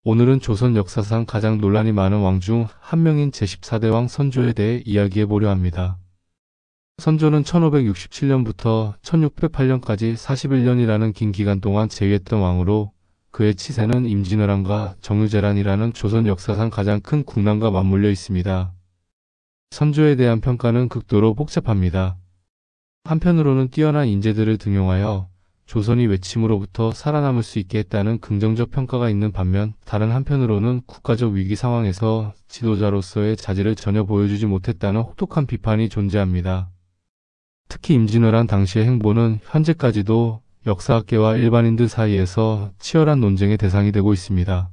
오늘은 조선 역사상 가장 논란이 많은 왕 중 한 명인 제14대 왕 선조에 대해 이야기해 보려 합니다. 선조는 1567년부터 1608년까지 41년이라는 긴 기간 동안 재위했던 왕으로 그의 치세는 임진왜란과 정유재란이라는 조선 역사상 가장 큰 국난과 맞물려 있습니다. 선조에 대한 평가는 극도로 복잡합니다. 한편으로는 뛰어난 인재들을 등용하여 조선이 외침으로부터 살아남을 수 있게 했다는 긍정적 평가가 있는 반면 다른 한편으로는 국가적 위기 상황에서 지도자로서의 자질을 전혀 보여주지 못했다는 혹독한 비판이 존재합니다. 특히 임진왜란 당시의 행보는 현재까지도 역사학계와 일반인들 사이에서 치열한 논쟁의 대상이 되고 있습니다.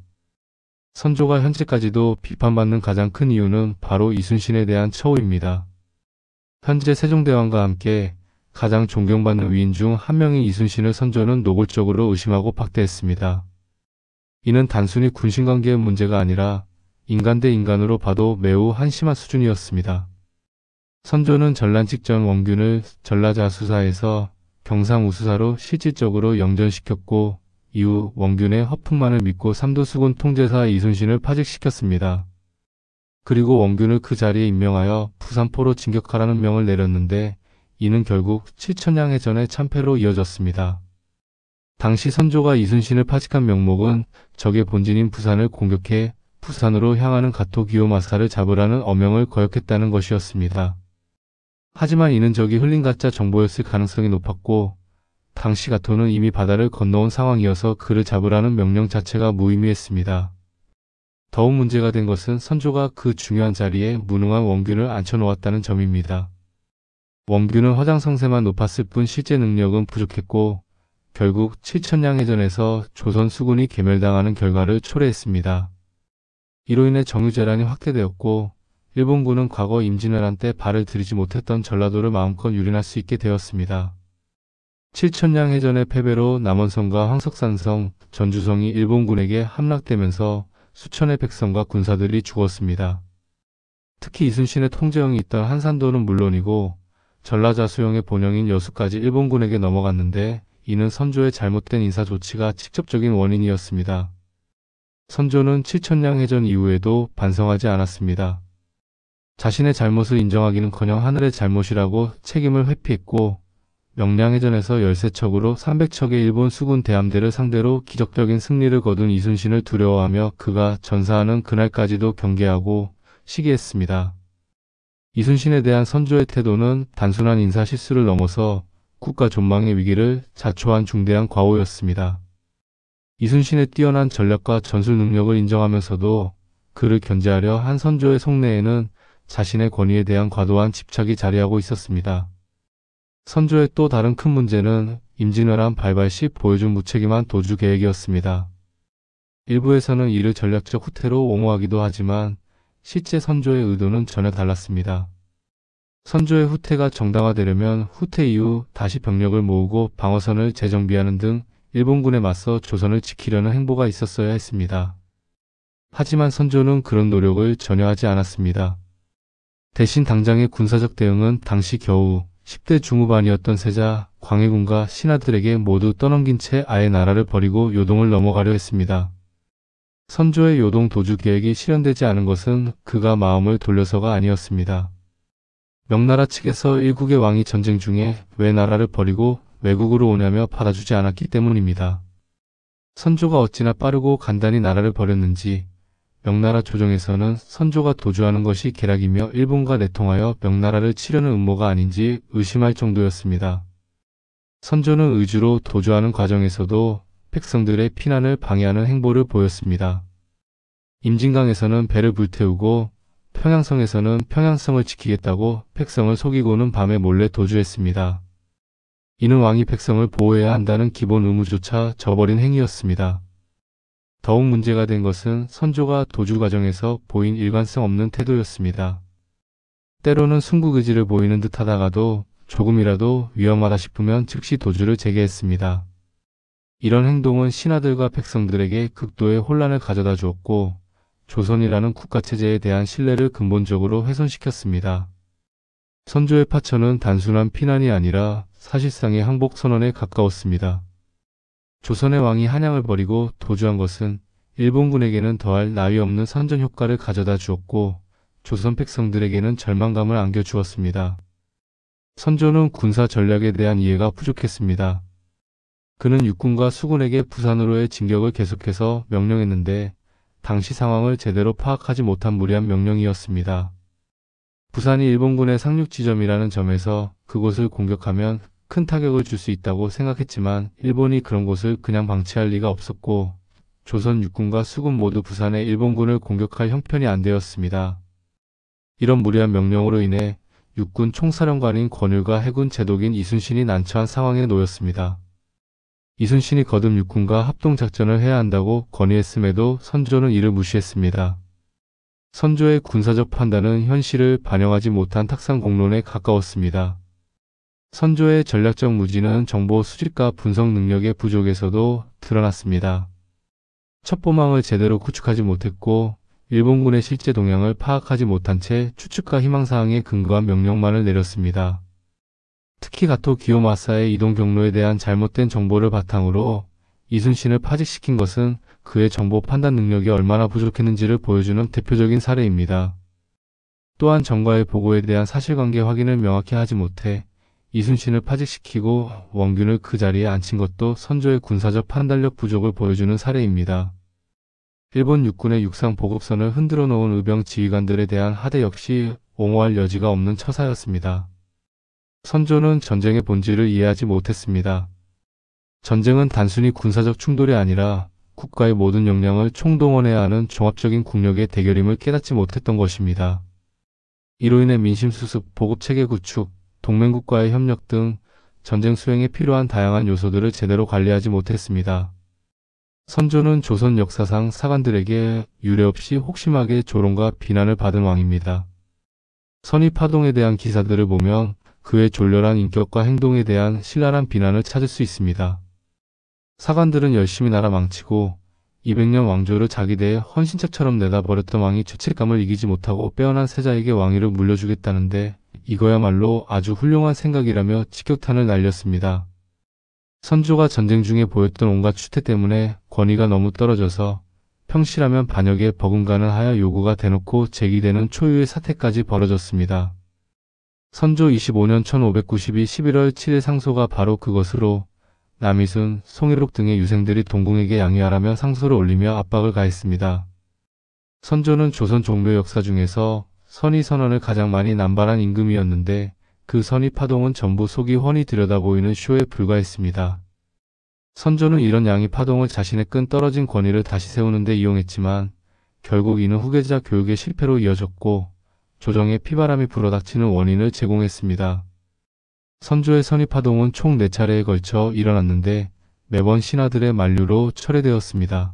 선조가 현재까지도 비판받는 가장 큰 이유는 바로 이순신에 대한 처우입니다. 현재 세종대왕과 함께 가장 존경받는 위인 중 한 명인 이순신을 선조는 노골적으로 의심하고 박대했습니다. 이는 단순히 군신관계의 문제가 아니라 인간 대 인간으로 봐도 매우 한심한 수준이었습니다. 선조는 전란 직전 원균을 전라자수사에서 경상우수사로 실질적으로 영전시켰고 이후 원균의 허풍만을 믿고 삼도수군 통제사 이순신을 파직시켰습니다. 그리고 원균을 그 자리에 임명하여 부산포로 진격하라는 명을 내렸는데 이는 결국 칠천량해전의 참패로 이어졌습니다. 당시 선조가 이순신을 파직한 명목은 적의 본진인 부산을 공격해 부산으로 향하는 가토 기요마사를 잡으라는 어명을 거역했다는 것이었습니다. 하지만 이는 적이 흘린 가짜 정보였을 가능성이 높았고 당시 가토는 이미 바다를 건너온 상황이어서 그를 잡으라는 명령 자체가 무의미했습니다. 더욱 문제가 된 것은 선조가 그 중요한 자리에 무능한 원균을 앉혀놓았다는 점입니다. 원균은 허장성세만 높았을 뿐 실제 능력은 부족했고 결국 칠천량해전에서 조선 수군이 괴멸당하는 결과를 초래했습니다. 이로 인해 정유재란이 확대되었고 일본군은 과거 임진왜란 때 발을 들이지 못했던 전라도를 마음껏 유린할 수 있게 되었습니다. 칠천량해전의 패배로 남원성과 황석산성, 전주성이 일본군에게 함락되면서 수천의 백성과 군사들이 죽었습니다. 특히 이순신의 통제형이 있던 한산도는 물론이고 전라자수영의 본영인 여수까지 일본군에게 넘어갔는데 이는 선조의 잘못된 인사 조치가 직접적인 원인이었습니다. 선조는 칠천량해전 이후에도 반성하지 않았습니다. 자신의 잘못을 인정하기는커녕 하늘의 잘못이라고 책임을 회피했고 명량해전에서 13척으로 300척의 일본 수군 대함대를 상대로 기적적인 승리를 거둔 이순신을 두려워하며 그가 전사하는 그날까지도 경계하고 시기했습니다. 이순신에 대한 선조의 태도는 단순한 인사 실수를 넘어서 국가 존망의 위기를 자초한 중대한 과오였습니다. 이순신의 뛰어난 전략과 전술 능력을 인정하면서도 그를 견제하려 한 선조의 속내에는 자신의 권위에 대한 과도한 집착이 자리하고 있었습니다. 선조의 또 다른 큰 문제는 임진왜란 발발 시 보여준 무책임한 도주 계획이었습니다. 일부에서는 이를 전략적 후퇴로 옹호하기도 하지만 실제 선조의 의도는 전혀 달랐습니다. 선조의 후퇴가 정당화되려면 후퇴 이후 다시 병력을 모으고 방어선을 재정비하는 등 일본군에 맞서 조선을 지키려는 행보가 있었어야 했습니다. 하지만 선조는 그런 노력을 전혀 하지 않았습니다. 대신 당장의 군사적 대응은 당시 겨우 10대 중후반이었던 세자, 광해군과 신하들에게 모두 떠넘긴 채 아예 나라를 버리고 요동을 넘어가려 했습니다. 선조의 요동 도주 계획이 실현되지 않은 것은 그가 마음을 돌려서가 아니었습니다. 명나라 측에서 일국의 왕이 전쟁 중에 왜 나라를 버리고 외국으로 오냐며 받아주지 않았기 때문입니다. 선조가 어찌나 빠르고 간단히 나라를 버렸는지 명나라 조정에서는 선조가 도주하는 것이 계략이며 일본과 내통하여 명나라를 치려는 음모가 아닌지 의심할 정도였습니다. 선조는 의주로 도주하는 과정에서도 백성들의 피난을 방해하는 행보를 보였습니다. 임진강에서는 배를 불태우고 평양성에서는 평양성을 지키겠다고 백성을 속이고는 밤에 몰래 도주했습니다. 이는 왕이 백성을 보호해야 한다는 기본 의무조차 저버린 행위였습니다. 더욱 문제가 된 것은 선조가 도주 과정에서 보인 일관성 없는 태도였습니다. 때로는 순국 의지를 보이는 듯 하다가도 조금이라도 위험하다 싶으면 즉시 도주를 재개했습니다. 이런 행동은 신하들과 백성들에게 극도의 혼란을 가져다 주었고 조선이라는 국가체제에 대한 신뢰를 근본적으로 훼손시켰습니다. 선조의 파천은 단순한 피난이 아니라 사실상의 항복 선언에 가까웠습니다. 조선의 왕이 한양을 버리고 도주한 것은 일본군에게는 더할 나위 없는 선전 효과를 가져다 주었고 조선 백성들에게는 절망감을 안겨주었습니다. 선조는 군사 전략에 대한 이해가 부족했습니다. 그는 육군과 수군에게 부산으로의 진격을 계속해서 명령했는데 당시 상황을 제대로 파악하지 못한 무리한 명령이었습니다. 부산이 일본군의 상륙 지점이라는 점에서 그곳을 공격하면 큰 타격을 줄 수 있다고 생각했지만 일본이 그런 곳을 그냥 방치할 리가 없었고 조선 육군과 수군 모두 부산의 일본군을 공격할 형편이 안 되었습니다. 이런 무리한 명령으로 인해 육군 총사령관인 권율과 해군 제독인 이순신이 난처한 상황에 놓였습니다. 이순신이 거듭 육군과 합동작전을 해야 한다고 건의했음에도 선조는 이를 무시했습니다. 선조의 군사적 판단은 현실을 반영하지 못한 탁상공론에 가까웠습니다. 선조의 전략적 무지는 정보 수집과 분석 능력의 부족에서도 드러났습니다. 첩보망을 제대로 구축하지 못했고 일본군의 실제 동향을 파악하지 못한 채 추측과 희망사항에 근거한 명령만을 내렸습니다. 특히 가토 기요마사의 이동 경로에 대한 잘못된 정보를 바탕으로 이순신을 파직시킨 것은 그의 정보 판단 능력이 얼마나 부족했는지를 보여주는 대표적인 사례입니다. 또한 정과의 보고에 대한 사실관계 확인을 명확히 하지 못해 이순신을 파직시키고 원균을 그 자리에 앉힌 것도 선조의 군사적 판단력 부족을 보여주는 사례입니다. 일본 육군의 육상 보급선을 흔들어 놓은 의병 지휘관들에 대한 하대 역시 옹호할 여지가 없는 처사였습니다. 선조는 전쟁의 본질을 이해하지 못했습니다. 전쟁은 단순히 군사적 충돌이 아니라 국가의 모든 역량을 총동원해야 하는 종합적인 국력의 대결임을 깨닫지 못했던 것입니다. 이로 인해 민심수습, 보급체계 구축, 동맹국과의 협력 등 전쟁 수행에 필요한 다양한 요소들을 제대로 관리하지 못했습니다. 선조는 조선 역사상 사관들에게 유례없이 혹심하게 조롱과 비난을 받은 왕입니다. 선의파동에 대한 기사들을 보면 그의 졸렬한 인격과 행동에 대한 신랄한 비난을 찾을 수 있습니다. 사관들은 열심히 나라 망치고 200년 왕조를 자기대의 헌신책처럼 내다버렸던 왕이 죄책감을 이기지 못하고 빼어난 세자에게 왕위를 물려주겠다는데 이거야말로 아주 훌륭한 생각이라며 직격탄을 날렸습니다. 선조가 전쟁 중에 보였던 온갖 추태 때문에 권위가 너무 떨어져서 평시라면 반역에 버금가는 하여 요구가 대놓고 제기되는 초유의 사태까지 벌어졌습니다. 선조 25년 1592 11월 7일 상소가 바로 그것으로 남이순, 송일옥 등의 유생들이 동궁에게 양해하라며 상소를 올리며 압박을 가했습니다. 선조는 조선 종묘 역사 중에서 선의 선언을 가장 많이 남발한 임금이었는데 그 선의 파동은 전부 속이 훤히 들여다보이는 쇼에 불과했습니다. 선조는 이런 양의 파동을 자신의 끈 떨어진 권위를 다시 세우는 데 이용했지만 결국 이는 후계자 교육의 실패로 이어졌고 조정에 피바람이 불어닥치는 원인을 제공했습니다. 선조의 선의 파동은 총 4차례에 걸쳐 일어났는데 매번 신하들의 만류로 철회되었습니다.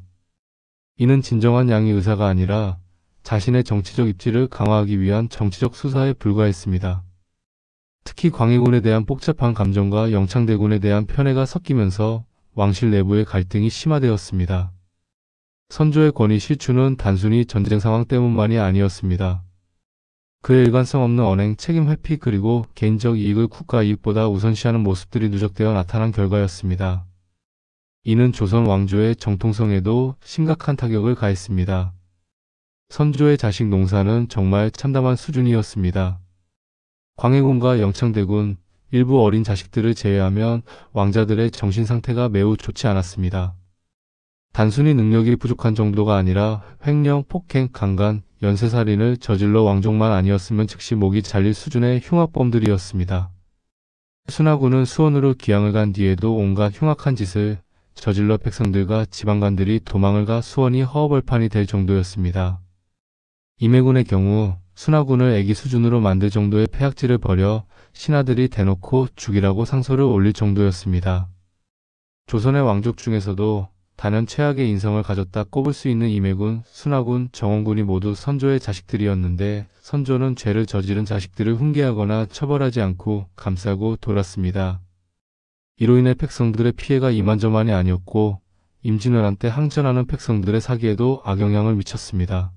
이는 진정한 양의 의사가 아니라 자신의 정치적 입지를 강화하기 위한 정치적 수사에 불과했습니다. 특히 광해군에 대한 복잡한 감정과 영창대군에 대한 편애가 섞이면서 왕실 내부의 갈등이 심화되었습니다. 선조의 권위 실추는 단순히 전쟁 상황 때문만이 아니었습니다. 그의 일관성 없는 언행, 책임 회피 그리고 개인적 이익을 국가 이익보다 우선시하는 모습들이 누적되어 나타난 결과였습니다. 이는 조선 왕조의 정통성에도 심각한 타격을 가했습니다. 선조의 자식 농사는 정말 참담한 수준이었습니다. 광해군과 영창대군, 일부 어린 자식들을 제외하면 왕자들의 정신 상태가 매우 좋지 않았습니다. 단순히 능력이 부족한 정도가 아니라 횡령, 폭행, 강간, 연쇄살인을 저질러 왕족만 아니었으면 즉시 목이 잘릴 수준의 흉악범들이었습니다. 순하군은 수원으로 기양을 간 뒤에도 온갖 흉악한 짓을 저질러 백성들과 지방관들이 도망을 가 수원이 허허벌판이 될 정도였습니다. 임해군의 경우 순하군을 애기 수준으로 만들 정도의 폐악질을 벌여 신하들이 대놓고 죽이라고 상소를 올릴 정도였습니다. 조선의 왕족 중에서도 단연 최악의 인성을 가졌다 꼽을 수 있는 임해군, 순하군, 정원군이 모두 선조의 자식들이었는데 선조는 죄를 저지른 자식들을 훈계하거나 처벌하지 않고 감싸고 돌았습니다. 이로 인해 백성들의 피해가 이만저만이 아니었고 임진왜란 때 항전하는 백성들의 사기에도 악영향을 미쳤습니다.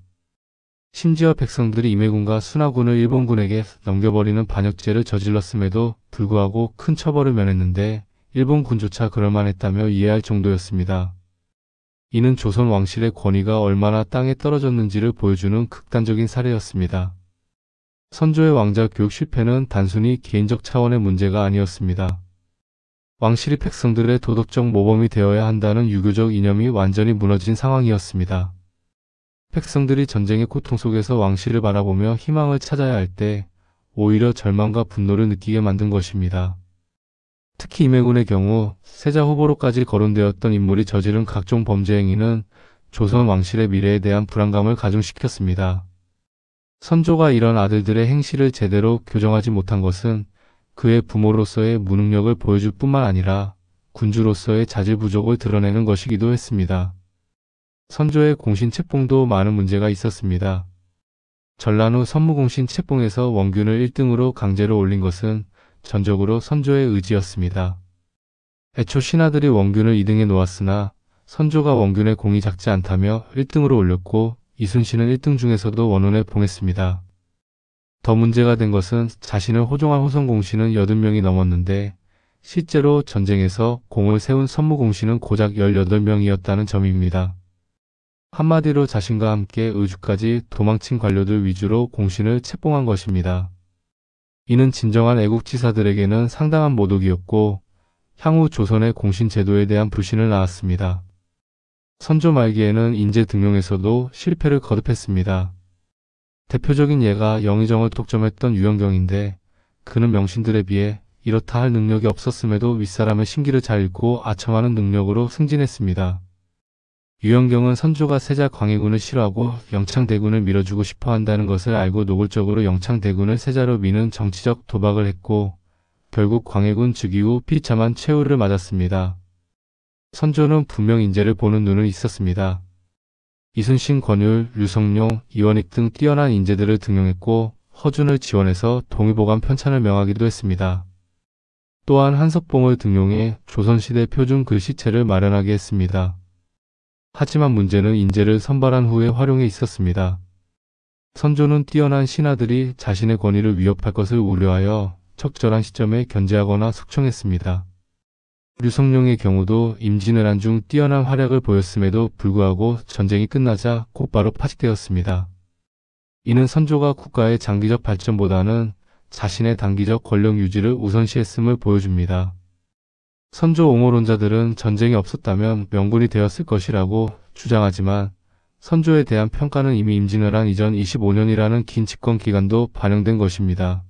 심지어 백성들이 임해군과 순하군을 일본군에게 넘겨버리는 반역죄를 저질렀음에도 불구하고 큰 처벌을 면했는데 일본 군조차 그럴만했다며 이해할 정도였습니다. 이는 조선 왕실의 권위가 얼마나 땅에 떨어졌는지를 보여주는 극단적인 사례였습니다. 선조의 왕자 교육 실패는 단순히 개인적 차원의 문제가 아니었습니다. 왕실이 백성들의 도덕적 모범이 되어야 한다는 유교적 이념이 완전히 무너진 상황이었습니다. 백성들이 전쟁의 고통 속에서 왕실을 바라보며 희망을 찾아야 할 때 오히려 절망과 분노를 느끼게 만든 것입니다. 특히 임해군의 경우 세자 후보로까지 거론되었던 인물이 저지른 각종 범죄 행위는 조선 왕실의 미래에 대한 불안감을 가중시켰습니다. 선조가 이런 아들들의 행실을 제대로 교정하지 못한 것은 그의 부모로서의 무능력을 보여줄 뿐만 아니라 군주로서의 자질 부족을 드러내는 것이기도 했습니다. 선조의 공신 책봉도 많은 문제가 있었습니다. 전란 후 선무공신 책봉에서 원균을 1등으로 강제로 올린 것은 전적으로 선조의 의지였습니다. 애초 신하들이 원균을 2등에 놓았으나 선조가 원균의 공이 작지 않다며 1등으로 올렸고 이순신은 1등 중에서도 원혼에 봉했습니다. 더 문제가 된 것은 자신을 호종한 호선공신은 80명이 넘었는데 실제로 전쟁에서 공을 세운 선무공신은 고작 18명이었다는 점입니다. 한마디로 자신과 함께 의주까지 도망친 관료들 위주로 공신을 책봉한 것입니다. 이는 진정한 애국지사들에게는 상당한 모독이었고 향후 조선의 공신 제도에 대한 불신을 낳았습니다. 선조 말기에는 인재 등용에서도 실패를 거듭했습니다. 대표적인 예가 영의정을 독점했던 유영경인데 그는 명신들에 비해 이렇다 할 능력이 없었음에도 윗사람의 심기를 잘 읽고 아첨하는 능력으로 승진했습니다. 유영경은 선조가 세자 광해군을 싫어하고 영창대군을 밀어주고 싶어 한다는 것을 알고 노골적으로 영창대군을 세자로 미는 정치적 도박을 했고 결국 광해군 즉위 후 비참한 최후를 맞았습니다. 선조는 분명 인재를 보는 눈은 있었습니다. 이순신, 권율, 류성룡, 이원익 등 뛰어난 인재들을 등용했고 허준을 지원해서 동의보감 편찬을 명하기도 했습니다. 또한 한석봉을 등용해 조선시대 표준 글씨체를 마련하게 했습니다. 하지만 문제는 인재를 선발한 후의 활용에 있었습니다. 선조는 뛰어난 신하들이 자신의 권위를 위협할 것을 우려하여 적절한 시점에 견제하거나 숙청했습니다. 류성룡의 경우도 임진왜란 중 뛰어난 활약을 보였음에도 불구하고 전쟁이 끝나자 곧바로 파직되었습니다. 이는 선조가 국가의 장기적 발전보다는 자신의 단기적 권력 유지를 우선시했음을 보여줍니다. 선조 옹호론자들은 전쟁이 없었다면 명군이 되었을 것이라고 주장하지만 선조에 대한 평가는 이미 임진왜란 이전 25년이라는 긴 집권 기간도 반영된 것입니다.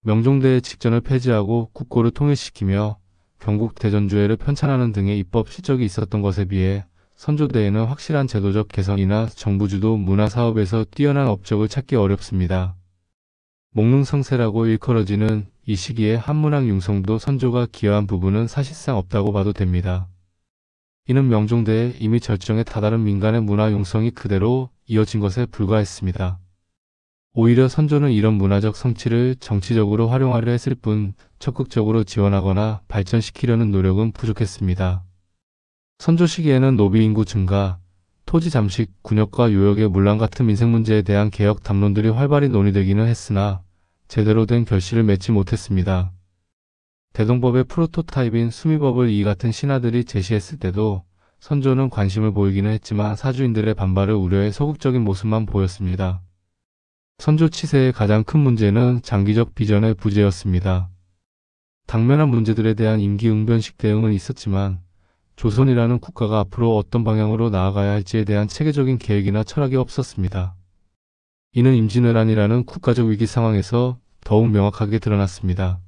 명종대의 직전을 폐지하고 국고를 통일시키며 경국 대전주회를 편찬하는 등의 입법 실적이 있었던 것에 비해 선조대에는 확실한 제도적 개선이나 정부주도 문화사업에서 뛰어난 업적을 찾기 어렵습니다. 목능성세라고 일컬어지는 이 시기에 한문학 융성도 선조가 기여한 부분은 사실상 없다고 봐도 됩니다. 이는 명종대에 이미 절정에 다다른 민간의 문화 융성이 그대로 이어진 것에 불과했습니다. 오히려 선조는 이런 문화적 성취를 정치적으로 활용하려 했을 뿐 적극적으로 지원하거나 발전시키려는 노력은 부족했습니다. 선조 시기에는 노비 인구 증가, 토지 잠식, 군역과 요역의 문란 같은 민생 문제에 대한 개혁 담론들이 활발히 논의되기는 했으나 제대로 된 결실을 맺지 못했습니다. 대동법의 프로토타입인 수미법을 이 같은 신하들이 제시했을 때도 선조는 관심을 보이기는 했지만 사주인들의 반발을 우려해 소극적인 모습만 보였습니다. 선조 치세의 가장 큰 문제는 장기적 비전의 부재였습니다. 당면한 문제들에 대한 임기응변식 대응은 있었지만 조선이라는 국가가 앞으로 어떤 방향으로 나아가야 할지에 대한 체계적인 계획이나 철학이 없었습니다. 이는 임진왜란이라는 국가적 위기 상황에서 더욱 명확하게 드러났습니다.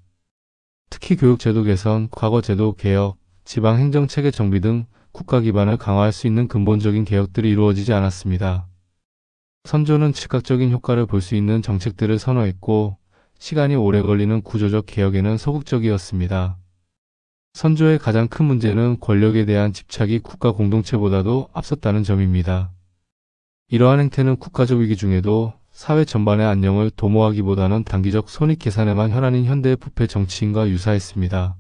특히 교육제도 개선, 과거제도 개혁, 지방행정체계 정비 등 국가 기반을 강화할 수 있는 근본적인 개혁들이 이루어지지 않았습니다. 선조는 즉각적인 효과를 볼 수 있는 정책들을 선호했고 시간이 오래 걸리는 구조적 개혁에는 소극적이었습니다. 선조의 가장 큰 문제는 권력에 대한 집착이 국가 공동체보다도 앞섰다는 점입니다. 이러한 행태는 국가적 위기 중에도 사회 전반의 안녕을 도모하기보다는 단기적 손익 계산에만 혈안인 현대의 부패 정치인과 유사했습니다.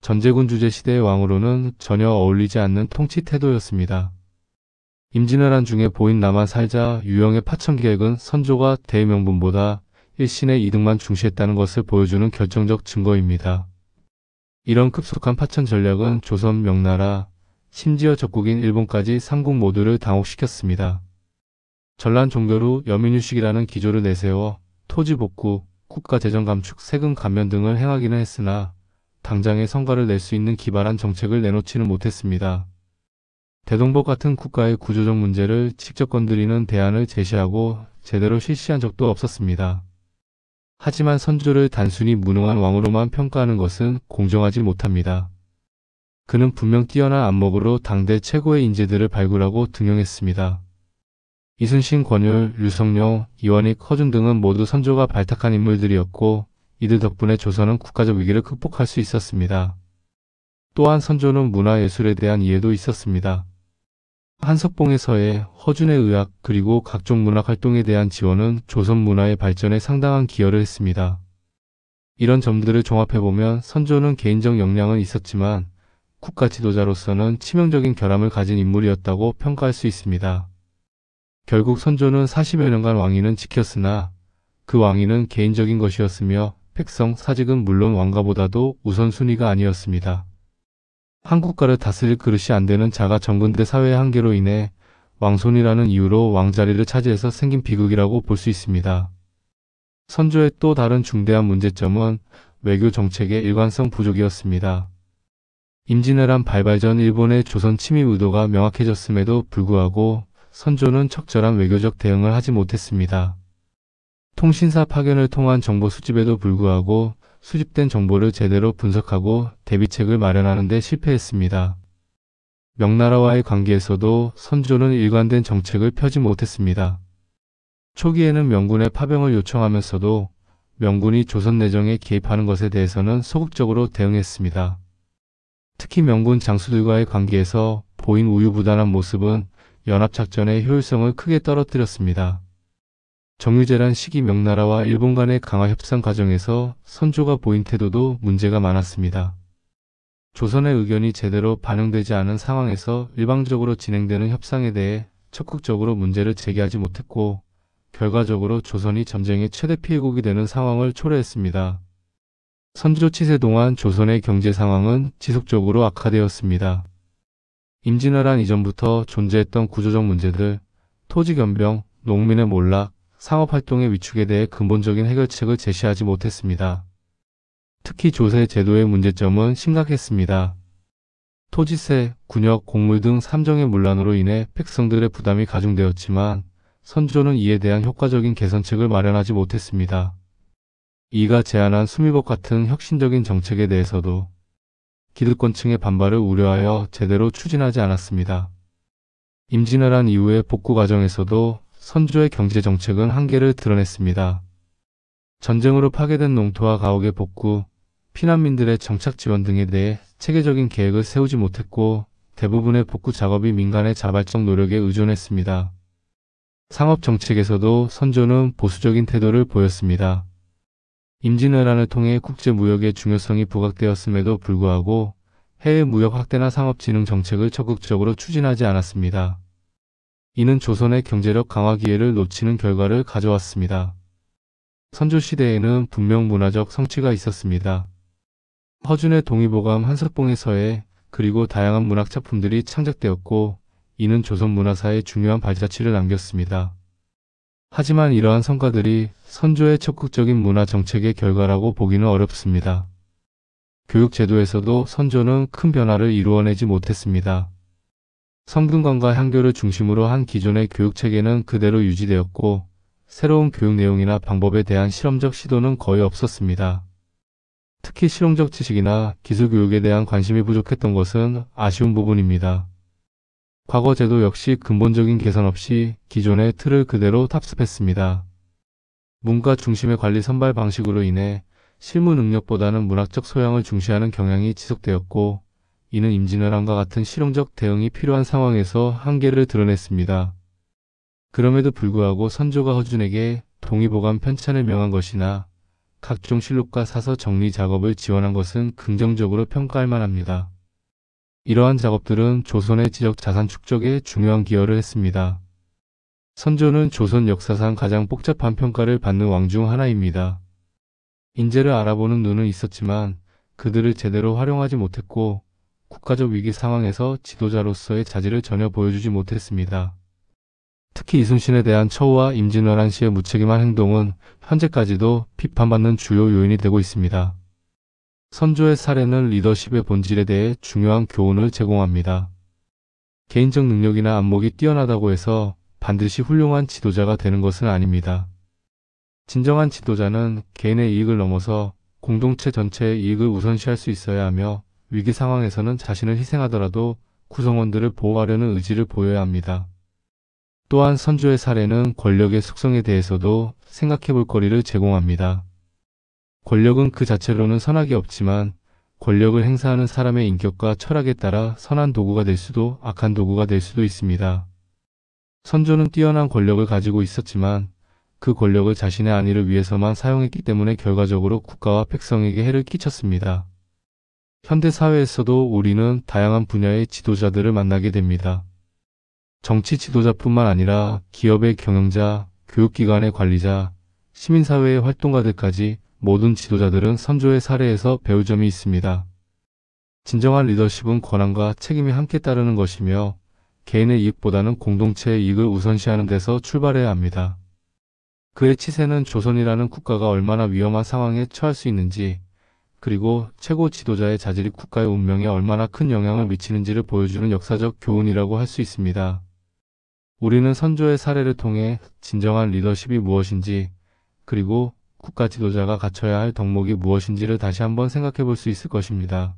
전제군 주제 시대의 왕으로는 전혀 어울리지 않는 통치 태도였습니다. 임진왜란 중에 보인 나만 살자 유형의 파천계획은 선조가 대의명분보다 일신의 이득만 중시했다는 것을 보여주는 결정적 증거입니다. 이런 급속한 파천 전략은 조선 명나라, 심지어 적국인 일본까지 삼국 모두를 당혹시켰습니다. 전란 종결 후 여민휴식이라는 기조를 내세워 토지 복구, 국가 재정 감축, 세금 감면 등을 행하기는 했으나 당장의 성과를 낼 수 있는 기발한 정책을 내놓지는 못했습니다. 대동복 같은 국가의 구조적 문제를 직접 건드리는 대안을 제시하고 제대로 실시한 적도 없었습니다. 하지만 선조를 단순히 무능한 왕으로만 평가하는 것은 공정하지 못합니다. 그는 분명 뛰어난 안목으로 당대 최고의 인재들을 발굴하고 등용했습니다. 이순신, 권율, 류성룡, 이원익, 허준 등은 모두 선조가 발탁한 인물들이었고 이들 덕분에 조선은 국가적 위기를 극복할 수 있었습니다. 또한 선조는 문화예술에 대한 이해도 있었습니다. 한석봉의 서예, 허준의 의학, 그리고 각종 문학활동에 대한 지원은 조선 문화의 발전에 상당한 기여를 했습니다. 이런 점들을 종합해보면 선조는 개인적 역량은 있었지만 국가 지도자로서는 치명적인 결함을 가진 인물이었다고 평가할 수 있습니다. 결국 선조는 40여 년간 왕위는 지켰으나 그 왕위는 개인적인 것이었으며 백성, 사직은 물론 왕가보다도 우선순위가 아니었습니다. 한 국가를 다스릴 그릇이 안 되는 자가 정근대 사회의 한계로 인해 왕손이라는 이유로 왕자리를 차지해서 생긴 비극이라고 볼 수 있습니다. 선조의 또 다른 중대한 문제점은 외교 정책의 일관성 부족이었습니다. 임진왜란 발발 전 일본의 조선 침입 의도가 명확해졌음에도 불구하고 선조는 적절한 외교적 대응을 하지 못했습니다. 통신사 파견을 통한 정보 수집에도 불구하고 수집된 정보를 제대로 분석하고 대비책을 마련하는 데 실패했습니다. 명나라와의 관계에서도 선조는 일관된 정책을 펴지 못했습니다. 초기에는 명군의 파병을 요청하면서도 명군이 조선 내정에 개입하는 것에 대해서는 소극적으로 대응했습니다. 특히 명군 장수들과의 관계에서 보인 우유부단한 모습은 연합작전의 효율성을 크게 떨어뜨렸습니다. 정유재란 시기 명나라와 일본 간의 강화 협상 과정에서 선조가 보인 태도도 문제가 많았습니다. 조선의 의견이 제대로 반영되지 않은 상황에서 일방적으로 진행되는 협상에 대해 적극적으로 문제를 제기하지 못했고 결과적으로 조선이 전쟁의 최대 피해국이 되는 상황을 초래했습니다. 선조 치세 동안 조선의 경제 상황은 지속적으로 악화되었습니다. 임진왜란 이전부터 존재했던 구조적 문제들, 토지 겸병, 농민의 몰락, 상업활동의 위축에 대해 근본적인 해결책을 제시하지 못했습니다. 특히 조세 제도의 문제점은 심각했습니다. 토지세, 군역, 곡물 등 삼정의 문란으로 인해 백성들의 부담이 가중되었지만 선조는 이에 대한 효과적인 개선책을 마련하지 못했습니다. 이가 제안한 수미법 같은 혁신적인 정책에 대해서도 기득권층의 반발을 우려하여 제대로 추진하지 않았습니다. 임진왜란 이후의 복구 과정에서도 선조의 경제정책은 한계를 드러냈습니다. 전쟁으로 파괴된 농토와 가옥의 복구, 피난민들의 정착 지원 등에 대해 체계적인 계획을 세우지 못했고 대부분의 복구 작업이 민간의 자발적 노력에 의존했습니다. 상업정책에서도 선조는 보수적인 태도를 보였습니다. 임진왜란을 통해 국제무역의 중요성이 부각되었음에도 불구하고 해외 무역 확대나 상업진흥 정책을 적극적으로 추진하지 않았습니다. 이는 조선의 경제력 강화 기회를 놓치는 결과를 가져왔습니다. 선조 시대에는 분명 문화적 성취가 있었습니다. 허준의 동의보감, 한석봉의 서예, 그리고 다양한 문학작품들이 창작되었고 이는 조선 문화사에 중요한 발자취를 남겼습니다. 하지만 이러한 성과들이 선조의 적극적인 문화 정책의 결과라고 보기는 어렵습니다. 교육 제도에서도 선조는 큰 변화를 이루어내지 못했습니다. 성균관과 향교를 중심으로 한 기존의 교육체계는 그대로 유지되었고 새로운 교육 내용이나 방법에 대한 실험적 시도는 거의 없었습니다. 특히 실용적 지식이나 기술 교육에 대한 관심이 부족했던 것은 아쉬운 부분입니다. 과거 제도 역시 근본적인 개선 없이 기존의 틀을 그대로 탑습했습니다. 문과 중심의 관리 선발 방식으로 인해 실무 능력보다는 문학적 소양을 중시하는 경향이 지속되었고 이는 임진왜란과 같은 실용적 대응이 필요한 상황에서 한계를 드러냈습니다. 그럼에도 불구하고 선조가 허준에게 동의보감 편찬을 명한 것이나 각종 실록과 사서 정리 작업을 지원한 것은 긍정적으로 평가할 만합니다. 이러한 작업들은 조선의 지적 자산 축적에 중요한 기여를 했습니다. 선조는 조선 역사상 가장 복잡한 평가를 받는 왕 중 하나입니다. 인재를 알아보는 눈은 있었지만 그들을 제대로 활용하지 못했고 국가적 위기 상황에서 지도자로서의 자질을 전혀 보여주지 못했습니다. 특히 이순신에 대한 처우와 임진왜란 시의 무책임한 행동은 현재까지도 비판받는 주요 요인이 되고 있습니다. 선조의 사례는 리더십의 본질에 대해 중요한 교훈을 제공합니다. 개인적 능력이나 안목이 뛰어나다고 해서 반드시 훌륭한 지도자가 되는 것은 아닙니다. 진정한 지도자는 개인의 이익을 넘어서 공동체 전체의 이익을 우선시할 수 있어야 하며 위기 상황에서는 자신을 희생하더라도 구성원들을 보호하려는 의지를 보여야 합니다. 또한 선조의 사례는 권력의 속성에 대해서도 생각해 볼 거리를 제공합니다. 권력은 그 자체로는 선악이 없지만 권력을 행사하는 사람의 인격과 철학에 따라 선한 도구가 될 수도 악한 도구가 될 수도 있습니다. 선조는 뛰어난 권력을 가지고 있었지만 그 권력을 자신의 안위를 위해서만 사용했기 때문에 결과적으로 국가와 백성에게 해를 끼쳤습니다. 현대 사회에서도 우리는 다양한 분야의 지도자들을 만나게 됩니다. 정치 지도자뿐만 아니라 기업의 경영자, 교육기관의 관리자, 시민사회의 활동가들까지 모든 지도자들은 선조의 사례에서 배울 점이 있습니다. 진정한 리더십은 권한과 책임이 함께 따르는 것이며 개인의 이익보다는 공동체의 이익을 우선시하는 데서 출발해야 합니다. 그의 치세는 조선이라는 국가가 얼마나 위험한 상황에 처할 수 있는지, 그리고 최고 지도자의 자질이 국가의 운명에 얼마나 큰 영향을 미치는지를 보여주는 역사적 교훈이라고 할 수 있습니다. 우리는 선조의 사례를 통해 진정한 리더십이 무엇인지, 그리고 국가 지도자가 갖춰야 할 덕목이 무엇인지를 다시 한번 생각해 볼 수 있을 것입니다.